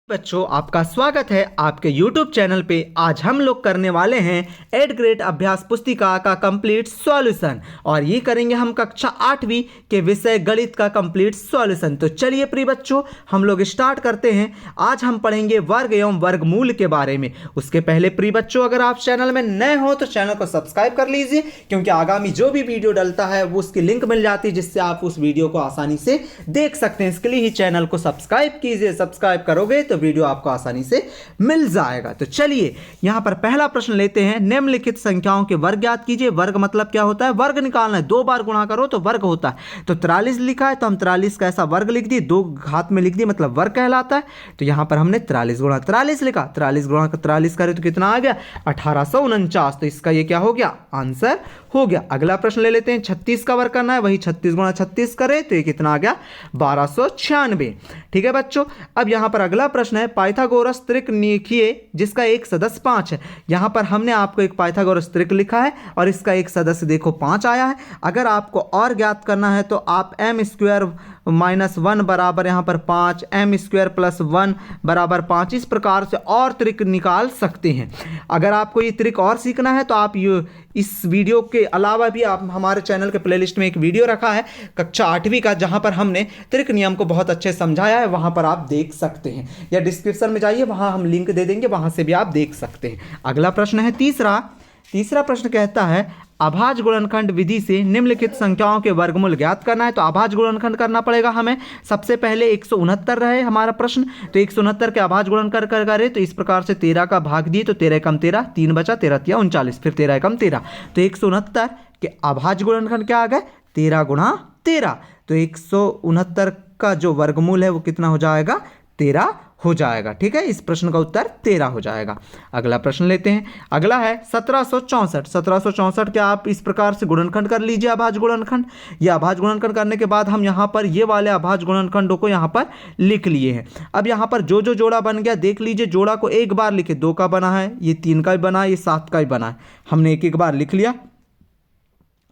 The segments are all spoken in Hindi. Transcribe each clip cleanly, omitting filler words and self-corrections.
बच्चों, आपका स्वागत है आपके YouTube चैनल पे। आज हम लोग करने वाले हैं 8th ग्रेड अभ्यास पुस्तिका का कंप्लीट सॉल्यूशन और ये करेंगे हम कक्षा 8वीं के विषय गणित का कंप्लीट सॉल्यूशन। तो चलिए प्रिय बच्चों, हम लोग स्टार्ट करते हैं। आज हम पढ़ेंगे वर्ग एवं वर्गमूल के बारे में। उसके पहले प्रिय बच्चों, अगर आप चैनल में नए हो तो चैनल को सब्सक्राइब कर लीजिए, क्योंकि आगामी जो भी वीडियो डलता है वो उसकी लिंक मिल जाती है, जिससे आप उस वीडियो को आसानी से देख सकते हैं। इसके लिए ही चैनल को सब्सक्राइब कीजिए। सब्सक्राइब करोगे तो वीडियो आपको आसानी से मिल जाएगा। तो चलिए यहां पर पहला प्रश्न लेते हैं। निम्नलिखित संख्याओं के वर्ग ज्ञात कीजिए। वर्ग मतलब क्या होता है? वर्ग निकालना है। दो बार गुणा करो तो वर्ग होता है। तो 43 लिखा है तो हम 43 का ऐसा वर्ग लिख दिए, दो घात में लिख दिए, मतलब वर्ग कहलाता है। तो यहां पर हमने 43 गुणा 43 लिखा। 43 गुणा 43 करे तो कितना आ गया? 1849। तो इसका ये क्या हो गया? आंसर हो गया। अगला प्रश्न ले लेते हैं। 36 का वर्ग करना है, वही 36 गुणा 36 करे तो ये कितना आ गया? 1296। ठीक है बच्चों, अब यहां पर अगला प्रश्न है। पाइथागोरस त्रिक लिखिए जिसका एक सदस्य 5 है। यहां पर हमने आपको एक पाइथागोरस त्रिक लिखा है और इसका एक सदस्य देखो 5 आया है। अगर आपको और ज्ञात करना है तो आप एम स्क्वायर माइनस 1 बराबर यहां पर 5, एम स्क्वायर प्लस 1 बराबर 5, इस प्रकार से और त्रिक निकाल सकते हैं। अगर आपको ये त्रिक और सीखना है तो आप इस वीडियो के अलावा भी आप हमारे चैनल के प्लेलिस्ट में एक वीडियो रखा है कक्षा 8वीं का, जहां पर हमने त्रिक नियम को बहुत अच्छे समझाया है, वहां पर आप देख सकते हैं, या डिस्क्रिप्शन में जाइए, वहां हम लिंक दे देंगे, वहां से भी आप देख सकते हैं। अगला प्रश्न है तीसरा प्रश्न कहता है अभाज्य गुणनखंड विधि से निम्नलिखित संख्याओं के वर्गमूल ज्ञात करना है। तो अभाज्य गुणनखंड करना पड़ेगा हमें। सबसे पहले 169 रहे हमारा प्रश्न, तो 169 के अभाज्य गुणनखंड करें तो इस प्रकार से 13 का भाग दिए तो 13 एकम 13, 3 बचा, 13 तिया 39, फिर 13 एकम 13। तो 169 के अभाज्य गुणनखंड क्या आ गए? 13 गुणा 13। तो 169 का जो वर्गमूल है वो कितना हो जाएगा? 13 हो जाएगा। ठीक है, इस प्रश्न का उत्तर 13 हो जाएगा। अगला प्रश्न लेते हैं। अगला है 1764। 1764 के आप इस प्रकार से गुणनखंड कर लीजिए, अभाज्य गुणनखंड। ये अभाज्य गुणनखंड करने के बाद हम यहाँ पर ये वाले अभाज्य गुणनखंडों को यहाँ पर लिख लिए हैं। अब यहाँ पर जो जो जोड़ा बन गया देख लीजिए। जोड़ा को एक बार लिखे, 2 का बना है, ये 3 का भी बना है, ये 7 का भी बना है, हमने एक एक बार लिख लिया।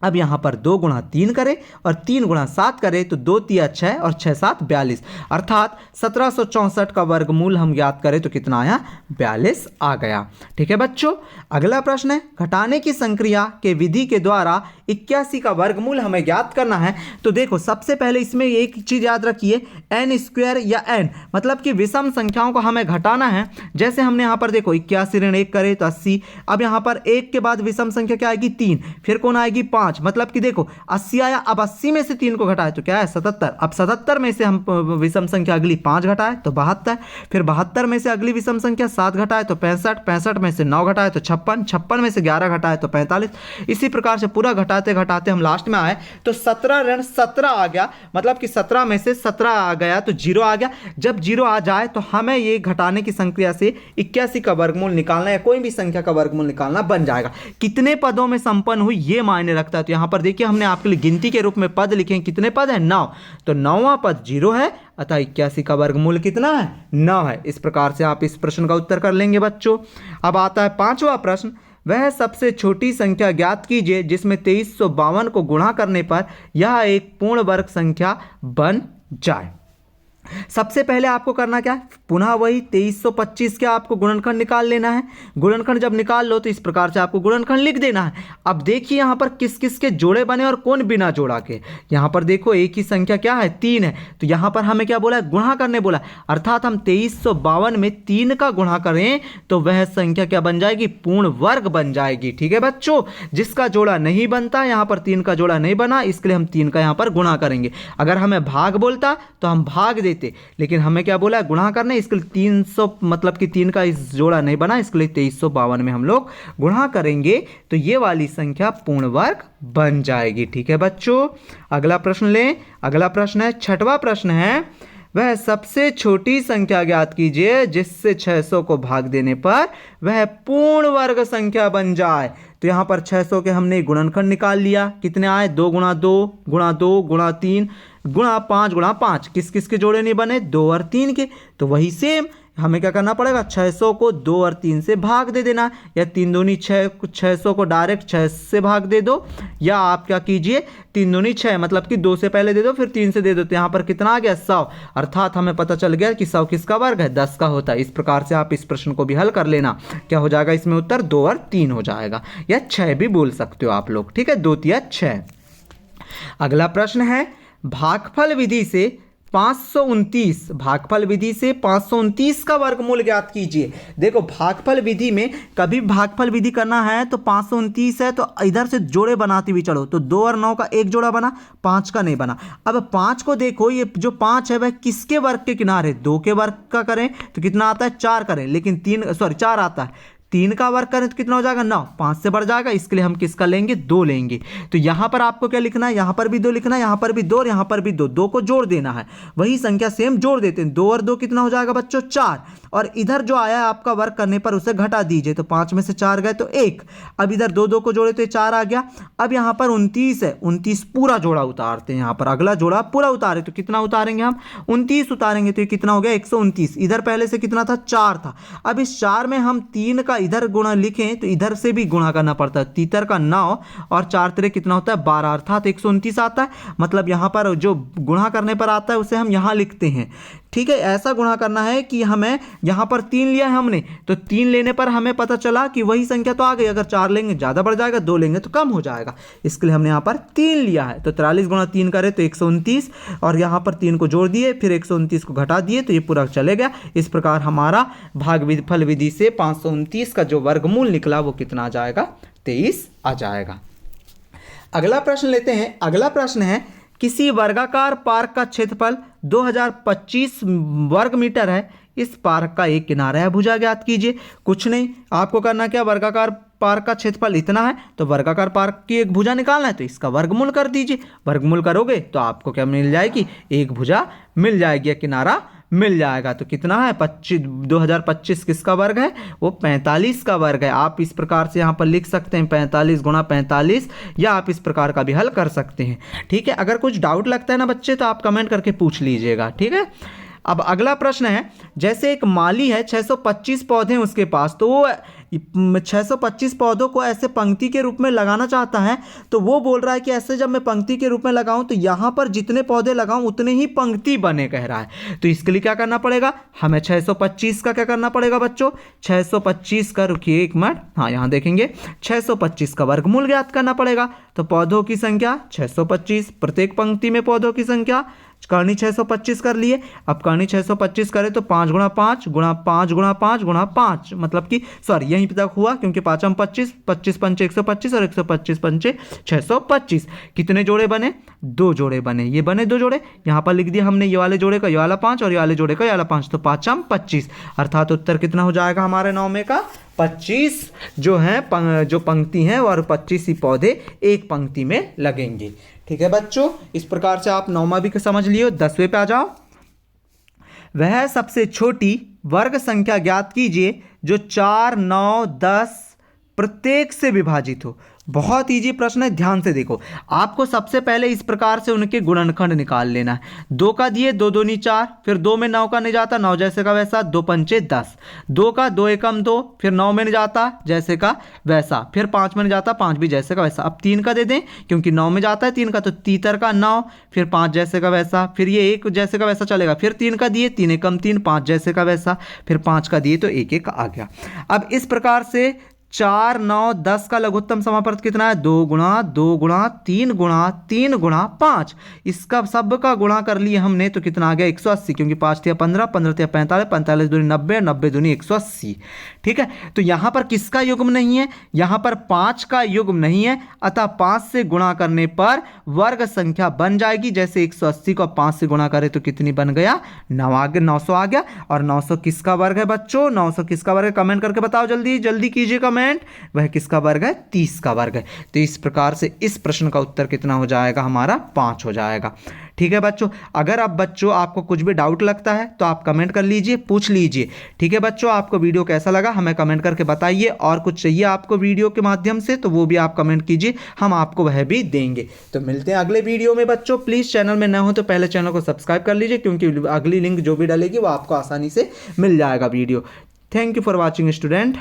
अब यहाँ पर 2 गुणा 3 करें और 3 गुणा 7 करें तो 2 तिया 6 और 6 7 42, अर्थात 1764 का वर्गमूल हम ज्ञात करें तो कितना आया? 42 आ गया। ठीक है बच्चों, अगला प्रश्न है घटाने की संक्रिया के विधि के द्वारा 81 का वर्गमूल हमें ज्ञात करना है। तो देखो, सबसे पहले इसमें एक चीज याद रखिए, एन स्क्वायर या एन मतलब कि विषम संख्याओं को हमें घटाना है। जैसे हमने यहाँ पर देखो 81 ऋण 1 करे तो 80। अब यहाँ पर 1 के बाद विषम संख्या क्या आएगी? 3, फिर कौन आएगी? 5। मतलब कि देखो 80 आया, अब 80 में से 3 को घटाए तो क्या है? 77। अब 77 में से हम विषम संख्या अगली 5 घटाए तो 72, फिर 72 में से अगली विषम संख्या 7 घटाए तो 65, 65 में से 9 घटाए तो 56, 56 में से 11 घटाए तो 45। इसी प्रकार से पूरा घटाते घटाते हम लास्ट में आए तो 17 ऋण 17 आ गया, मतलब कि 17 में से 17 आ गया तो 0 आ गया। जब 0 आ जाए तो हमें ये घटाने की संक्रिया से 81 का वर्गमूल निकालना या कोई भी संख्या का वर्गमूल निकालना बन जाएगा। कितने पदों में संपन्न हुई ये मायने रखता है। तो यहां पर देखिए हमने आपके लिए गिनती के रूप में पद लिखे हैं। कितने पद है? 9। तो 9वां पद 0 है, अतः 81 का वर्गमूल कितना है? 9 है। इस प्रकार से आप इस प्रश्न का उत्तर कर लेंगे बच्चों। अब आता है 5वां प्रश्न। वह सबसे छोटी संख्या ज्ञात कीजिए जिसमें 2352 को गुणा करने पर यह एक पूर्ण वर्ग संख्या बन जाए। सबसे पहले आपको करना क्या है? पुनः वही 2325 के आपको गुणनखंड निकाल लेना है। गुणनखंड जब निकाल लो तो इस प्रकार से आपको गुणनखंड लिख देना है। अब देखिए यहाँ पर किस किस के जोड़े बने और कौन बिना जोड़ा के। यहाँ पर देखो एक ही संख्या क्या है? 3 है। तो यहाँ पर हमें क्या बोला है? गुणा करने बोला, अर्थात हम 2352 में 3 का गुणा करें तो वह संख्या क्या बन जाएगी? पूर्ण वर्ग बन जाएगी। ठीक है बच्चों, जिसका जोड़ा नहीं बनता, यहाँ पर 3 का जोड़ा नहीं बना, इसके लिए हम 3 का यहाँ पर गुणा करेंगे। अगर हमें भाग बोलता तो हम भाग देते, लेकिन हमें क्या बोला है? गुणा करने। इसके लिए 300 मतलब कि 3 का इस जोड़ा नहीं बना, इसके लिए 2352 में हम लोग गुणा करेंगे तो ये वाली संख्या पूर्ण वर्ग बन जाएगी। ठीक है बच्चों, अगला प्रश्न लें। अगला प्रश्न है 6वां प्रश्न है। वह सबसे छोटी संख्या ज्ञात कीजिए जिससे 600 को भाग देने पर वह पूर्ण वर्ग संख्या बन जाए। तो यहाँ पर 600 के हमने गुणनखंड निकाल लिया। कितने आए? 2 गुणा 2 गुणा 2 गुणा 3 गुणा 5 गुणा 5, किस किस के जोड़े नहीं बने, 2 और 3 के। तो वही सेम हमें क्या करना पड़ेगा, 600 को 2 और 3 से भाग दे देना, या 3 दूनी 6, 600 को डायरेक्ट 6 से भाग दे दो, या आप क्या कीजिए 3 दूनी 6 मतलब कि 2 से पहले दे दो फिर 3 से दे दो। तो यहाँ पर कितना आ गया, 100। अर्थात हमें पता चल गया कि 100 किसका वर्ग है, 10 का होता है। इस प्रकार से आप इस प्रश्न को भी हल कर लेना। क्या हो जाएगा इसमें उत्तर, 2 और 3 हो जाएगा, या 6 भी बोल सकते हो आप लोग, ठीक है, 2 या 6। अगला प्रश्न है, भागफल विधि से 529, भागफल विधि से 529 का वर्गमूल ज्ञात कीजिए। देखो भागफल विधि में कभी भागफल विधि करना है तो 529 है तो इधर से जोड़े बनाते हुए चलो, तो 2 और 9 का एक जोड़ा बना, 5 का नहीं बना। अब 5 को देखो, ये जो 5 है वह किसके वर्ग के किनारे, 2 के वर्ग का करें तो कितना आता है, 4 करें, लेकिन 4 आता है। 3 का वर्ग करें तो कितना हो जाएगा, 9, 5 से बढ़ जाएगा, इसके लिए हम किसका लेंगे, 2 लेंगे। तो यहाँ पर आपको क्या लिखना है, यहाँ पर भी 2 लिखना है, यहाँ पर भी 2 और यहाँ पर भी 2, 2 को जोड़ देना है, वही संख्या सेम जोड़ देते हैं। 2 और 2 कितना हो जाएगा बच्चों, 4, और इधर जो आया है आपका वर्ग करने पर उसे घटा दीजिए, तो 5 में से 4 गए तो 1। अब इधर 2 2 को जोड़े तो 4 आ गया। अब यहाँ पर 29 है, 29 पूरा जोड़ा उतारते हैं, यहाँ पर अगला जोड़ा पूरा उतारे तो कितना उतारेंगे हम, 29 उतारेंगे, तो ये कितना हो गया, 129। इधर पहले से कितना था, 4 था। अब इस 4 में हम 3 का इधर गुणा लिखें तो इधर से भी गुणा करना पड़ता है, 3 का 9 और 4 3 कितना होता है, 12, अर्थात 129 आता है। मतलब यहाँ पर जो गुणा करने पर आता है उसे हम यहाँ लिखते हैं, ठीक है। ऐसा गुणा करना है कि हमें यहाँ पर 3 लिया है हमने, तो 3 लेने पर हमें पता चला कि वही संख्या तो आ गई। अगर 4 लेंगे ज़्यादा बढ़ जाएगा, 2 लेंगे तो कम हो जाएगा, इसके लिए हमने यहाँ पर 3 लिया है। तो 43 गुणा 3 करें तो 129, और यहाँ पर 3 को जोड़ दिए, फिर 129 को घटा दिए, तो ये पूरा चले गया। इस प्रकार हमारा भागफल विधि से 529 का जो वर्गमूल निकला वो कितना आ जाएगा, 23 आ जाएगा। अगला प्रश्न लेते हैं। अगला प्रश्न है, किसी वर्गाकार पार्क का क्षेत्रफल 2025 वर्ग मीटर है, इस पार्क का एक किनारा है, भुजा ज्ञात कीजिए। कुछ नहीं, आपको करना क्या, वर्गाकार पार्क का क्षेत्रफल इतना है तो वर्गाकार पार्क की एक भुजा निकालना है, तो इसका वर्गमूल कर दीजिए। वर्गमूल करोगे तो आपको क्या मिल जाएगी, एक भुजा मिल जाएगी, किनारा मिल जाएगा। तो कितना है, 2025 किसका वर्ग है, वो 45 का वर्ग है। आप इस प्रकार से यहाँ पर लिख सकते हैं 45 गुणा 45, या आप इस प्रकार का भी हल कर सकते हैं, ठीक है। अगर कुछ डाउट लगता है ना बच्चे तो आप कमेंट करके पूछ लीजिएगा, ठीक है। अब अगला प्रश्न है, जैसे एक माली है, 625 पौधे हैं उसके पास, तो वो 625 पौधों को ऐसे पंक्ति के रूप में लगाना चाहता है। तो वो बोल रहा है कि ऐसे जब मैं पंक्ति के रूप में लगाऊं तो यहाँ पर जितने पौधे लगाऊं उतने ही पंक्ति बने, कह रहा है। तो इसके लिए क्या करना पड़ेगा, हमें 625 का क्या करना पड़ेगा बच्चों, 625 का, रुकिए एक मिनट, हाँ यहाँ देखेंगे, 625 का वर्गमूल ज्ञात करना पड़ेगा। तो पौधों की संख्या 625, प्रत्येक पंक्ति में पौधों की संख्या करनी 625 कर लिए। अब करनी 625 करें तो 5 गुणा 5 गुणा 5 गुणा 5 गुणा 5, मतलब कि सॉरी यहीं तक हुआ, क्योंकि 5 25, 25 पंचे 125 और 125 पंचे 625। कितने जोड़े बने, 2 जोड़े बने, ये बने 2 जोड़े। यहाँ पर लिख दिया हमने ये वाले जोड़े का ये वाला 5 और ये वाले जोड़े का ये वाला 5, तो 5 25, अर्थात उत्तर कितना हो जाएगा हमारे 9 में का 25 जो है जो पंक्ति है और 25 ही पौधे एक पंक्ति में लगेंगे, ठीक है बच्चों। इस प्रकार से आप 9वां भी समझ लियो। 10वें पे आ जाओ। वह सबसे छोटी वर्ग संख्या ज्ञात कीजिए जो 4, 9, 10 प्रत्येक से विभाजित हो। बहुत इजी प्रश्न है, ध्यान से देखो। आपको सबसे पहले इस प्रकार से उनके गुणनखंड निकाल लेना है। 2 का दिए, 2 दूनी 4, फिर 2 में 9 का नहीं जाता, 9 जैसे का वैसा, 2 पंचे 10, 2 का 2 एकम 2, फिर 9 में नहीं जाता जैसे का वैसा, फिर 5 में नहीं जाता, 5 भी जैसे का वैसा। अब 3 का दे दें क्योंकि 9 में जाता है 3 का, तो 3 का 9, फिर 5 जैसे का वैसा, फिर ये 1 जैसे का वैसा चलेगा, फिर 3 का दिए, 3 एकम 3, 5 जैसे का वैसा, फिर 5 का दिए तो 1 1 आ गया। अब इस प्रकार से 4, 9, 10 का लघुत्तम समापवर्त कितना है, 2 गुणा 2 गुणा 3 गुणा 3 गुणा 5। इसका सब का गुणा कर लिए हमने तो कितना आ गया 180, क्योंकि 5 × 15, 15 × 45, 45 दूनी 90, 90 दूनी 180, ठीक है। तो यहाँ पर किसका युग्म नहीं है, यहाँ पर 5 का युग्म नहीं है, अतः 5 से गुणा करने पर वर्ग संख्या बन जाएगी। जैसे 180 को 5 से गुणा करें तो कितनी बन गया, 900 आ गया। और 900 किसका वर्ग है बच्चों, 900 किसका वर्ग है, कमेंट करके बताओ, जल्दी जल्दी कीजिए कमेंट। वह किसका वर्ग है, 30 का वर्ग है। तो इस प्रकार से इस प्रश्न का उत्तर कितना हो जाएगा हमारा, 5 हो जाएगा, ठीक है बच्चों। अगर अब बच्चों आपको कुछ भी डाउट लगता है तो आप कमेंट कर लीजिए, पूछ लीजिए। ठीक है बच्चों, आपको वीडियो कैसा लगा हमें कमेंट करके बताइए, और कुछ चाहिए आपको वीडियो के माध्यम से तो वो भी आप कमेंट कीजिए, हम आपको वह भी देंगे। तो मिलते हैं अगले वीडियो में बच्चों। प्लीज़ चैनल में नए हो तो पहले चैनल को सब्सक्राइब कर लीजिए, क्योंकि अगली लिंक जो भी डालेगी वो आपको आसानी से मिल जाएगा video. Thank you for watching student.